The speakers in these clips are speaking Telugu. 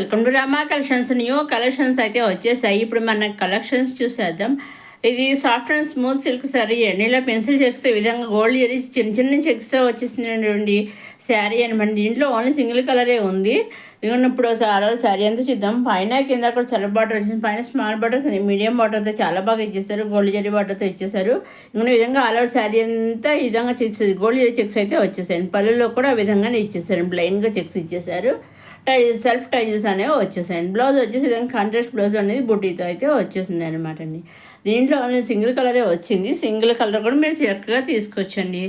Welcome to Rama collections. New collections అయితే వచ్చేసాయి. ఇప్పుడు మన కలెక్షన్స్ చూసేద్దాం. ఇది soft and smooth silk sari అండి. ఇలా పెన్సిల్ చెక్స్ ఈ విధంగా గోల్డ్ జరీ చిన్న చిన్న చెక్స్ వచ్చేసినటువంటి శారీ అనమాట. దీంట్లో ఓన్లీ సింగిల్ కలరే ఉంది. ఇదిగోండి ఇప్పుడు శారీ అంతా చూద్దాం. పైన కింద కూడా చాలా బార్డర్ వచ్చింది. పైన స్మాల్ బార్డర్ కింద మీడియం బార్డర్తో చాలా బాగా ఇచ్చేస్తారు. గోల్డ్ జరీ బార్డర్తో ఇచ్చేసారు. ఇంకొన్ని విధంగా ఆల్ ఓవర్ శారీ అంతా ఈ విధంగా చెక్స్ గోల్డ్ జరీ చెక్స్ అయితే వచ్చేసాయి. పళ్ళులో కూడా ఆ విధంగానే ఇచ్చేసారు. ప్లెయిన్గా చెక్స్ ఇచ్చేసారు. సెల్ఫ్ టైజెస్ అనేవి వచ్చేసాయండి. బ్లౌజ్ వచ్చేసి విధంగా కాంట్రాస్ట్ బ్లౌజ్ అనేది బుట్టీతో అయితే వచ్చేసింది అనమాట అండి. దీంట్లో సింగిల్ కలరే వచ్చింది. సింగిల్ కలర్ కూడా మీరు చక్కగా తీసుకొచ్చండి.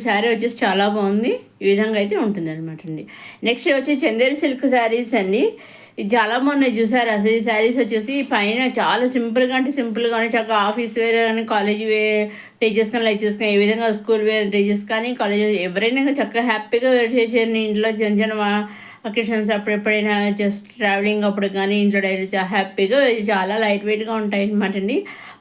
శారీ వచ్చేసి చాలా బాగుంది. ఈ విధంగా అయితే ఉంటుంది అనమాట అండి. నెక్స్ట్ వచ్చి చందేరి సిల్క్ శారీస్ అండి. ఇది చాలా బాగున్నాయి చూసారు. అసలు ఈ శారీస్ వచ్చేసి పైన చాలా సింపుల్గా అంటే సింపుల్గానే చక్కగా ఆఫీస్ వేర్ కానీ కాలేజ్ వేర్ టీచర్స్ కానీ లైక్ కానీ ఈ విధంగా స్కూల్ వేర్ టీచర్స్ కానీ కాలేజ్ ఎవరైనా చక్కగా హ్యాపీగా వేర్ చేసేయండి. ఇంట్లో చిన్న చిన్న అకేషన్స్ అప్పుడు ఎప్పుడైనా జస్ట్ ట్రావెలింగ్ అప్పుడు కానీ ఇంట్లో డైలీ హ్యాపీగా చాలా లైట్ వెయిట్గా ఉంటాయి అనమాట అండి.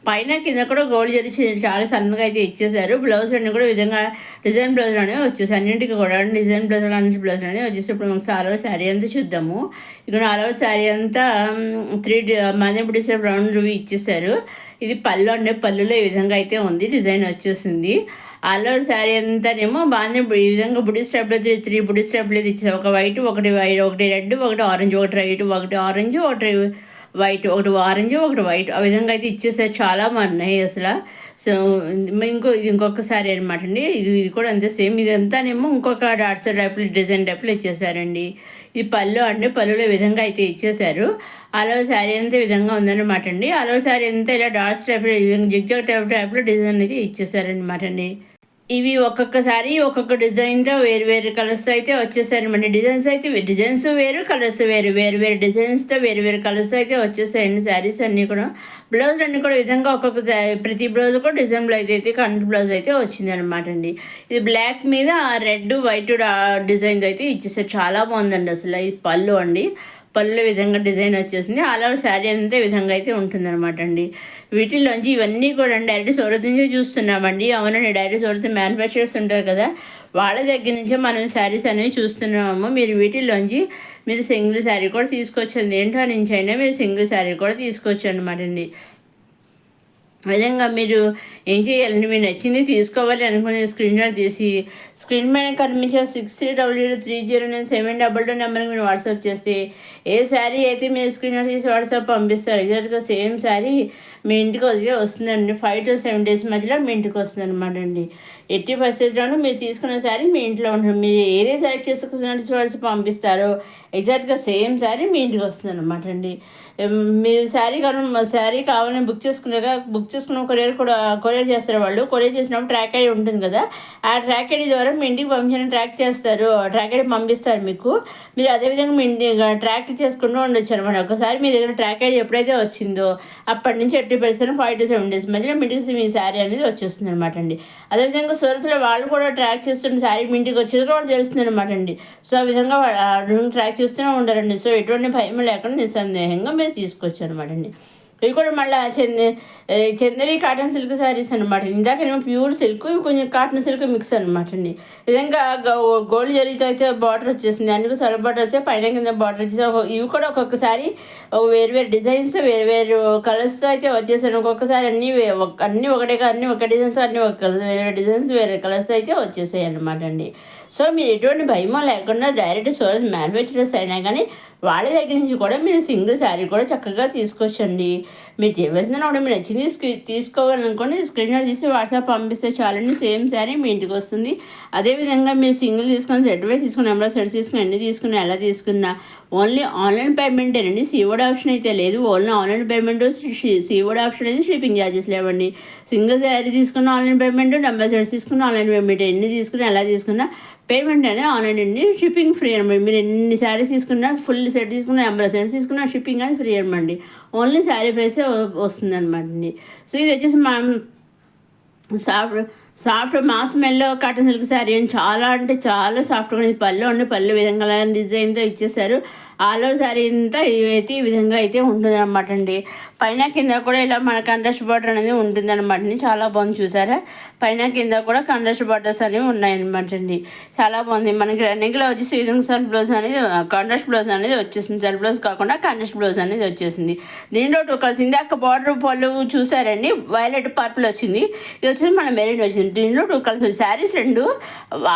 పైన కింద కూడా గోల్డ్ జరీ చాలా సన్నగా అయితే ఇచ్చేసారు. బ్లౌజ్ అన్నీ కూడా విధంగా డిజైన్ బ్లౌజ్ అనేవి వచ్చేసి అన్నింటికి కూడా డిజైన్ బ్లౌజ్ అన్నింటి బ్లౌజ్ అనేవి వచ్చేసి ఇప్పుడు మనకు ఆల్ ఓవర్ శారీ అంతా చూద్దాము. ఇక్కడ ఆల్ ఓవర్ శారీ అంతా 3 మంది డిసైడ్ రౌండ్ ఇచ్చేసారు. ఇది పళ్ళు అంటే పళ్ళులో ఈ విధంగా అయితే ఉంది. డిజైన్ వచ్చేసింది. ఆల్ ఓవర్ శారీ అంతానేమో బాగానే ఈ విధంగా బుడి స్టెప్లో 3 బుడి స్టెప్లు ఇచ్చేసారు. ఒక వైట్, ఒకటి రెడ్, ఒకటి ఆరెంజ్, ఒకటి వైట్, ఒకటి ఆరెంజ్, ఒకటి వైట్, ఒకటి ఆరెంజ్, ఒకటి వైట్ ఆ విధంగా అయితే ఇచ్చేసారు. చాలా బాగున్నాయి అసలు. సో ఇంకొక శారీ అనమాట అండి. ఇది కూడా అంతే సేమ్. ఇదంతానేమో ఇంకొక డాట్స్ టైప్లు డిజైన్ టైప్లు ఇచ్చేసారండి. ఇది పళ్ళు అండి. పళ్ళులో విధంగా అయితే ఇచ్చేసారు. ఆల్ ఓవర్ శారీ అంతా విధంగా ఉందన్నమాట అండి. ఆల్ ఓవర్ శారీ అంతా ఇలా డాట్స్ టైప్లో జిగ్జాగ్ టైప్లో డిజైన్ అయితే ఇచ్చేసారనమాట అండి. ఇవి ఒక్కొక్కసారి ఒక్కొక్క డిజైన్తో వేరు వేరు కలర్స్ అయితే వచ్చేసాయనమాట. డిజైన్స్ వేరు, కలర్స్ వేరు, వేరు వేరు డిజైన్స్తో వేరు వేరు కలర్స్ అయితే వచ్చేసాయండి శారీస్ అన్నీ కూడా. బ్లౌజ్ అన్నీ కూడా విధంగా ప్రతి బ్లౌజ్ కూడా డిజైన్ బ్లౌజ్ అయితే కంటి బ్లౌజ్ అయితే వచ్చింది అనమాట అండి. ఇది బ్లాక్ మీద రెడ్, వైట్ డిజైన్స్ అయితే ఇచ్చేసారు. చాలా బాగుందండి అసలు. ఇది పళ్ళు అండి. పళ్ళు విధంగా డిజైన్ వచ్చేసింది. ఆల్ ఓవర్ శారీ అంతే విధంగా అయితే ఉంటుందన్నమాట అండి. వీటిల్లోంచి ఇవన్నీ కూడా డైరెక్ట్ సూరత్ నుంచి చూస్తున్నామండి. అవునండి, డైరెక్ట్ సూరత్ మ్యానుఫ్యాక్చరర్స్ ఉంటారు కదా, వాళ్ళ దగ్గర నుంచే మనం శారీస్ అనేవి చూస్తున్నాము. మీరు వీటిల్లోంచి మీరు సింగిల్ శారీ కూడా తీసుకొచ్చింది ఏంటో నుంచి అయినా మీరు సింగిల్ శారీ కూడా తీసుకోవచ్చు అనమాట అండి. విధంగా మీరు ఏం చేయాలంటే మీరు నచ్చింది తీసుకోవాలి అనుకునే స్క్రీన్ షాట్ తీసి స్క్రీన్ పైన కనిపించే 6300309722 నెంబర్కి మీరు వాట్సాప్ చేస్తే ఏ శారీ అయితే మీరు స్క్రీన్ షాట్ తీసి వాట్సాప్ పంపిస్తారు ఎగ్జాక్ట్గా సేమ్ శారీ మీ ఇంటికి వస్తుందండి. 5 to 7 days మధ్యలో మీ ఇంటికి వస్తుంది అనమాట అండి. ఎట్టి పరిస్థితుల్లోనూ మీరు తీసుకున్న శారీ మీ ఇంట్లో ఉంటుంది. మీరు ఏదే సెలెక్ట్ చేసుకున్నట్టు వాట్సాప్ పంపిస్తారో ఎగ్జాక్ట్గా సేమ్ శారీ మీ ఇంటికి వస్తుంది అనమాట అండి. మీరు శారీ కావాలని బుక్ చేసుకున్న కొరియర్ చేస్తారు వాళ్ళు. కొరియర్ చేసినప్పుడు ట్రాక్ ఐడి ఉంటుంది కదా, ఆ ట్రాక్ ఐడి ద్వారా మీ ఇంటికి పంపించిన ట్రాక్ చేస్తారు. ట్రాక్ ఐడి పంపిస్తారు మీకు. మీరు అదేవిధంగా మీ ఇంటి ట్రాక్ చేసుకుంటూ ఉండొచ్చు అనమాట. ఒకసారి మీ దగ్గర ట్రాక్ ఐడి ఎప్పుడైతే వచ్చిందో అప్పటి నుంచి 80% 5 to 7 days మధ్యలో మీ ఇంటికి మీ శారీ అనేది వచ్చేస్తుంది అనమాట అండి. అదేవిధంగా సూరత్లో వాళ్ళు కూడా ట్రాక్ చేస్తున్న శారీ మీ ఇంటికి వచ్చేది కూడా తెలుస్తుంది అనమాట అండి. సో ఆ విధంగా ట్రాక్ చేస్తూనే ఉంటారండి. సో ఎటువంటి భయం లేకుండా నిస్సందేహంగా మీరు తీసుకోవచ్చు అనమాట అండి. ఇవి కూడా మళ్ళీ చందేరి కాటన్ సిల్క్ శారీస్ అనమాట. ఇందాకేమో ప్యూర్ సిల్క్, ఇవి కొంచెం కాటన్ సిల్క్ మిక్స్ అనమాట అండి. విధంగా గోల్డ్ జరీతో అయితే బార్డర్ వచ్చేసింది. అన్ని సొర బార్డర్ వచ్చే పైన కింద బార్డర్ వచ్చేసి ఇవి కూడా ఒక్కొక్కసారి వేరు వేరు డిజైన్స్ వేరు వేరు కలర్స్తో అయితే వచ్చేసాను. ఒక్కొక్కసారి అన్నీ ఒకటే అన్నీ ఒక డిజైన్స్ అన్నీ ఒక కలర్స్ వేరే డిజైన్స్ వేరే కలర్స్ అయితే వచ్చేసాయి అనమాట అండి. సో మీరు ఎటువంటి భయమో లేకుండా డైరెక్ట్ సోర్స్ మ్యానుఫ్యాక్చరర్స్ అయినా కానీ వాళ్ళ దగ్గర నుంచి కూడా మీరు సింగిల్ శారీ కూడా చక్కగా తీసుకొచ్చండి. మీరు చేయవలసిన కూడా మీరు నచ్చింది తీసుకోవాలనుకోండి స్క్రీన్ షాట్ తీసి వాట్సాప్ పంపిస్తే చాలండి. సేమ్ శారీ మీ ఇంటికి వస్తుంది. అదేవిధంగా మీరు సింగిల్ తీసుకొని సెట్ వైజ్ తీసుకుని నెంబర్ సెట్ తీసుకుని ఎన్ని తీసుకున్నా ఎలా తీసుకున్నా ఓన్లీ ఆన్లైన్ పేమెంటేనండి. సీఓడి ఆప్షన్ అయితే లేదు. Only online payment, COD option అయితే షిప్పింగ్ ఛార్జెస్ లేవండి. సింగిల్ శారీ తీసుకున్న ఆన్లైన్ పేమెంట్, నెంబర్ సెట్స్ తీసుకున్న ఆన్లైన్ పేమెంట్, ఎన్ని తీసుకున్నా ఎలా తీసుకున్నా పేమెంట్ అనేది ఆన్లైన్ అండి. షిప్పింగ్ ఫ్రీ అనమాట. మీరు ఎన్ని శారీస్ తీసుకున్నా ఫుల్ సెట్ తీసుకున్న నెంబర్ సెట్స్ తీసుకున్నా షిప్పింగ్ అనేది ఫ్రీ అనమాట. ఓన్లీ శారీ ప్రైసే వస్తుంది అనమాట అండి. సో ఇది వచ్చేసి మా సాఫ్ట్ మాస్ మెల్లో కాటన్ సిల్క్ శారీ అని చాలా అంటే చాలా సాఫ్ట్గా ఉంది. పళ్ళు విధంగా డిజైన్తో ఇచ్చేసారు. ఆల్ ఓవర్ శారీ అంతా ఇవైతే ఈ విధంగా అయితే ఉంటుంది అనమాట అండి. పైన కింద కూడా ఇలా మన కంట్రాస్ట్ బార్డర్ అనేది ఉంటుంది అనమాట అండి. చాలా బాగుంది చూసారా, పైన కింద కూడా కంట్రాస్ట్ బార్డర్స్ అనేవి ఉన్నాయన్నమాట అండి. చాలా బాగుంది. మనకి రన్నింగ్లో వచ్చేసి ఈ విధంగా సెల్ఫ్ బ్లౌజ్ అనేది కాంట్రాస్ట్ బ్లౌజ్ అనేది వచ్చేసింది. సెల్ఫ్ బ్లౌజ్ కాకుండా కాంట్రాస్ట్ బ్లౌజ్ అనేది వచ్చేసింది. దీంట్లో టూ కలర్స్, ఇందాక బార్డర్ పళ్ళు చూసారండి, వైలెట్ పర్పుల్ వచ్చింది, ఇది వచ్చేసి మన మెరూన్ వచ్చింది. దీంట్లో టూ కలర్స్ శారీస్ రెండు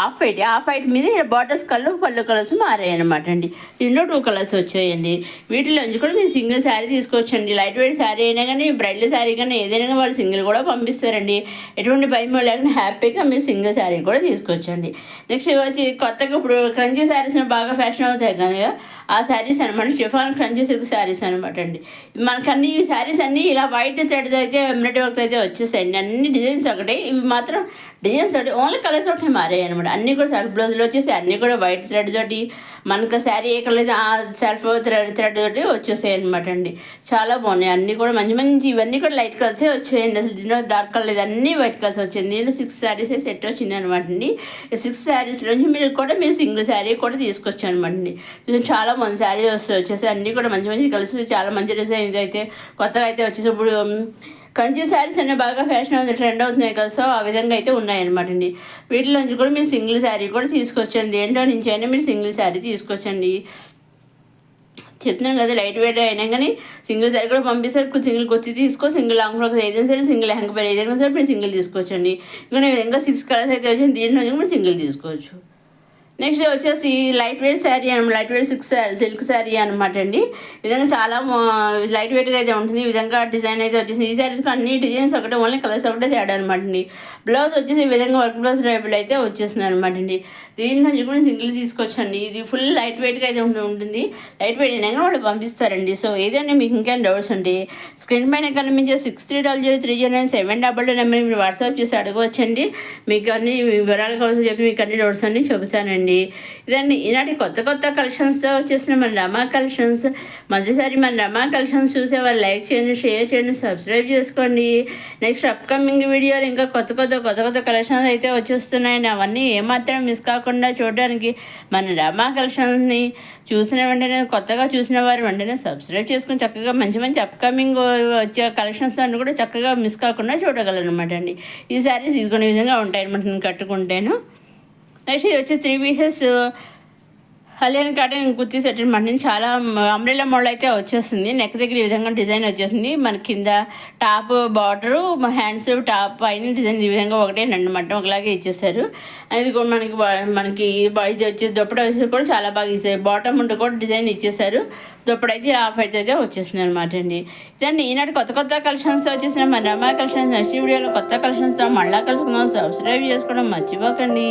ఆఫ్ వైట్ మీద బార్డర్స్ కలర్ పళ్ళు కలర్స్ మారాయి అనమాట అండి. దీంట్లో టూ కలర్స్ వచ్చాయండి. వీటిలోంచి కూడా మీరు సింగిల్ శారీ తీసుకోవచ్చండి. లైట్ వెయిట్ శారీ అయినా కానీ బ్రైడల్ శారీ కానీ ఏదైనా వాళ్ళు సింగిల్ కూడా పంపిస్తారండి. ఎటువంటి భయం లేకుండా హ్యాపీగా మీరు సింగిల్ శారీ కూడా తీసుకోవచ్చండి. నెక్స్ట్ వచ్చి కొత్తగా ఇప్పుడు క్రంచీ శారీస్ బాగా ఫ్యాషన్ అవుతాయి కదా, ఆ శారీస్ అనమాట షిఫాన్ క్రంచీ సిల్క్ శారీస్ అనమాట అండి. మనకన్నీ ఈ శారీస్ అన్నీ ఇలా వైట్ థ్రెడ్ అయితే ఎంబ్రాయిడరీ వర్క్ అయితే వచ్చేసాయండి. అన్ని డిజైన్స్ ఒకటే, ఇవి మాత్రం డిజైన్స్ ఒకటి, ఓన్లీ కలర్స్ ఒకటి మారాయి అనమాట. అన్నీ కూడా సెల్ఫ్ బ్లౌజులు వచ్చేసి అన్నీ కూడా వైట్ థ్రెడ్ తోటి, మనకు శారీ ఏ కలర్ ఆ సెల్ఫ్ థ్రెడ్ తోటి వచ్చేసాయి అనమాట అండి. చాలా బాగున్నాయి అన్నీ కూడా మంచి మంచి, ఇవన్నీ కూడా లైట్ కలర్సే వచ్చాయండి. అసలు దీనిలో డార్క్ కలర్ లేదు, అన్నీ వైట్ కలర్స్ వచ్చాయండి. దీనిలో 6 శారీస్ సెట్ వచ్చింది అనమాట అండి. 6 శారీస్ నుంచి మీరు సింగిల్ శారీ కూడా తీసుకొచ్చు అనమాట అండి. చాలా మంచి శారీ వచ్చేసి అన్నీ కూడా మంచి మంచి కలర్స్, చాలా మంచి డిజైన్ అయితే కొత్తగా అయితే వచ్చేసి ఇప్పుడు కంచి శారీస్ అనే బాగా ఫ్యాషన్ అవుతుంది, ట్రెండ్ అవుతున్నాయి కదా, సో ఆ విధంగా అయితే ఉన్నాయన్నమాట అండి. వీటిలోంచి కూడా మీరు సింగిల్ శారీ కూడా తీసుకొచ్చండి. దేంట్లో నుంచి అయినా మీరు సింగిల్ శారీ తీసుకొచ్చండి. చెప్తున్నాను కదా, లైట్ వెయిట్ అయినా కానీ సింగిల్ శారీ కూడా పంపిస్తారు. సింగిల్ కొచ్చి తీసుకో, సింగిల్ లాంగ్ ఫ్రాక్ ఏదైనా సరే, సింగిల్ హ్యాంగ్ పేరు ఏదైనా సరే మీరు సింగిల్ తీసుకోవచ్చండి. ఇంకా ఈ విధంగా 6 కలర్స్ అయితే వచ్చింది, దీంట్లో నుంచి కూడా సింగిల్ తీసుకోవచ్చు. నెక్స్ట్ వచ్చేసి లైట్ వెయిట్ శారీ అనమాట, లైట్ వెయిట్ సిల్క్ శారీ అనమాట అండి. ఈ విధంగా చాలా లైట్ వెయిట్గా అయితే ఉంటుంది. ఈ విధంగా డిజైన్ అయితే వచ్చేసి ఈ శారీస్కి అన్ని డిజైన్స్ ఒకటే, ఓన్లీ కలర్స్ ఒకటే తేడా అనమాట అండి. బ్లౌజ్ వచ్చేసి ఈ విధంగా వర్క్ బ్లౌజ్ టైపులో అయితే వచ్చేస్తుంది అనమాట అండి. దీంట్లో కూడా సింగిల్ తీసుకొచ్చండి. ఇది ఫుల్ లైట్ వెయిట్గా అయితే ఉంటుంది. లైట్ వెయిట్ అయినా వాళ్ళు పంపిస్తారండి. సో ఏదైనా మీకు ఇంకేం డౌట్స్ ఉంటే స్క్రీన్ పైన కనిపించే 6300309722 నెంబర్ మీరు వాట్సాప్ చేసి అడగవచ్చండి. మీకు అన్ని వివరాలు కోసం చెప్పి మీకు అన్ని డౌట్స్ అన్ని చెబుతానండి. ఇదండి ఈనాటి కొత్త కొత్త కలెక్షన్స్తో వచ్చేసిన మన రమా కలెక్షన్స్. మొదటిసారి మన రమా కలెక్షన్స్ చూసేవారు లైక్ చేయండి, షేర్ చేయండి, సబ్స్క్రైబ్ చేసుకోండి. నెక్స్ట్ అప్కమింగ్ వీడియోలు ఇంకా కొత్త కొత్త కలెక్షన్స్ అయితే వచ్చేస్తున్నాయండి. అవన్నీ ఏమాత్రం మిస్ కాకుండా చూడడానికి మన రమా కలెక్షన్స్ని చూసిన వెంటనే, కొత్తగా చూసిన వారు వెంటనే సబ్స్క్రైబ్ చేసుకొని చక్కగా మంచి మంచి అప్కమింగ్ వచ్చే కలెక్షన్స్ అన్నీ కూడా చక్కగా మిస్ కాకుండా చూడగలరు అనమాట అండి. ఈ శారీస్ తీసుకునే విధంగా ఉంటాయి అనమాట నేను కట్టుకుంటేను. నెక్స్ట్ ఇది వచ్చి 3 పీసెస్ హలియన్ కాటన్ కుర్తీ సెట్ అనమాట. చాలా అంబ్రెల్లా మోడల్ అయితే వచ్చేస్తుంది. నెక్ దగ్గర ఈ విధంగా డిజైన్ వచ్చేసింది. మన కింద టాప్ బార్డరు, హ్యాండ్స్ టాప్ పైన డిజైన్ ఈ విధంగా ఒకటేనమాట, ఒకలాగే ఇచ్చేస్తారు. అది కూడా మనకి ఇది వచ్చేసి దుప్పట వేసి కూడా చాలా బాగా ఇచ్చారు. బాటమ్ ఉంటే కూడా డిజైన్ ఇచ్చేసారు. దుప్పట అయితే హాఫ్ అయితే వచ్చేసింది అనమాట అండి. ఇదండి ఈనాటి కొత్త కలెక్షన్స్తో వచ్చేసిన మన రమా కలెక్షన్స్. నెక్స్ట్ వీడియోలో కొత్త కలెక్షన్స్తో మళ్ళీ కలుసుకుందాం. సబ్స్క్రైబ్ చేసుకోవడం మర్చిపోకండి.